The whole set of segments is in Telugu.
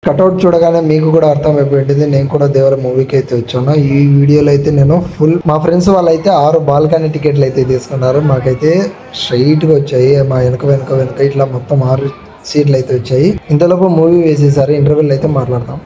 కటౌట్ చూడగానే మీకు కూడా అర్థమైపోయింది నేను కూడా దేవర మూవీకి అయితే వచ్చాను. ఈ వీడియోలో అయితే నేను ఫుల్ మా ఫ్రెండ్స్ వాళ్ళైతే 6 బాల్కనీ టికెట్లు అయితే తీసుకున్నారు. మాకైతే స్ట్రైట్గా వచ్చాయి. మా వెనక ఇట్లా మొత్తం 6 సీట్లు అయితే వచ్చాయి. ఇంతలోపు మూవీ వేసేసారు. ఇంటర్వెల్ అయితే మాట్లాడతాం.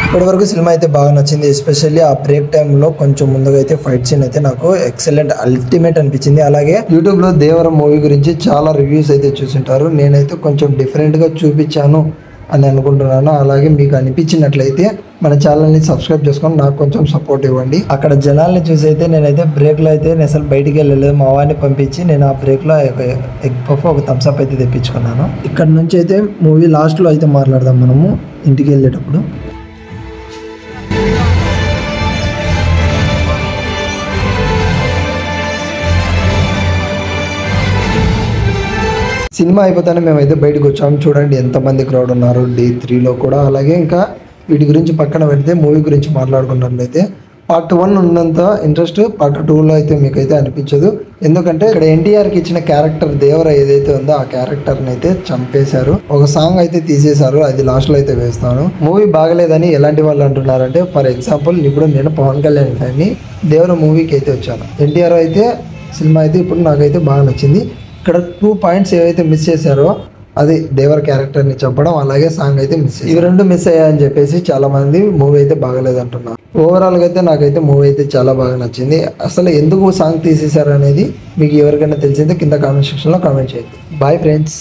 ఇప్పటివరకు సినిమా అయితే బాగా నచ్చింది. ఎస్పెషల్లీ ఆ బ్రేక్ టైంలో కొంచెం ముందుగా అయితే ఫైట్ సీన్ అయితే నాకు ఎక్సలెంట్ అల్టిమేట్ అనిపించింది. అలాగే యూట్యూబ్లో దేవర మూవీ గురించి చాలా రివ్యూస్ అయితే చూసింటారు. నేనైతే కొంచెం డిఫరెంట్గా చూపించాను అని అనుకుంటున్నాను. అలాగే మీకు అనిపించినట్లయితే మన ఛానల్ని సబ్స్క్రైబ్ చేసుకొని నాకు కొంచెం సపోర్ట్ ఇవ్వండి. అక్కడ జనాల్ని చూసి అయితే నేనైతే బ్రేక్లో అయితే నేను అసలు బయటికి వెళ్ళలేదు. మా వాడిని పంపించి నేను ఆ బ్రేక్లో ఎగ్ పఫ్ ఒక థమ్స్అప్ అయితే తెప్పించుకున్నాను. ఇక్కడ నుంచి అయితే మూవీ లాస్ట్లో అయితే మాట్లాడదాం మనము ఇంటికి వెళ్ళేటప్పుడు. సినిమా అయిపోతానే మేమైతే బయటకు వచ్చాము. చూడండి ఎంతమంది క్రౌడ్ ఉన్నారు Day 3లో కూడా. అలాగే ఇంకా వీటి గురించి పక్కన పెడితే మూవీ గురించి మాట్లాడుకున్నట్లయితే పార్ట్ 1 ఉన్నంత ఇంట్రెస్ట్ పార్ట్ 2లో అయితే మీకైతే అనిపించదు. ఎందుకంటే ఇక్కడ ఎన్టీఆర్కి ఇచ్చిన క్యారెక్టర్ దేవర ఏదైతే ఉందో ఆ క్యారెక్టర్ని అయితే చంపేశారు. ఒక సాంగ్ అయితే తీసేశారు. అది లాస్ట్లో అయితే వేస్తాను. మూవీ బాగలేదని ఎలాంటి వాళ్ళు అంటున్నారంటే, ఫర్ ఎగ్జాంపుల్ ఇప్పుడు నేను పవన్ కళ్యాణ్ ఫ్యాన్ని దేవర మూవీకి అయితే వచ్చాను. ఎన్టీఆర్ అయితే సినిమా అయితే ఇప్పుడు నాకైతే బాగా నచ్చింది. ఇక్కడ 2 పాయింట్స్ ఏవైతే మిస్ చేశారో అది దేవర క్యారెక్టర్ని చంపడం, అలాగే సాంగ్ అయితే మిస్ అయ్యాయి. ఇవి 2 మిస్ అయ్యాయని చెప్పేసి చాలా మంది మూవీ అయితే బాగలేదు అంటున్నారు. ఓవరాల్గా అయితే నాకైతే మూవీ అయితే చాలా బాగా నచ్చింది. అసలు ఎందుకు సాంగ్ తీసేశారు అనేది మీకు ఎవరికైనా తెలిసిందే కింద కామెంట్ సెక్షన్లో కామెంట్ చేయండి. Bye friends.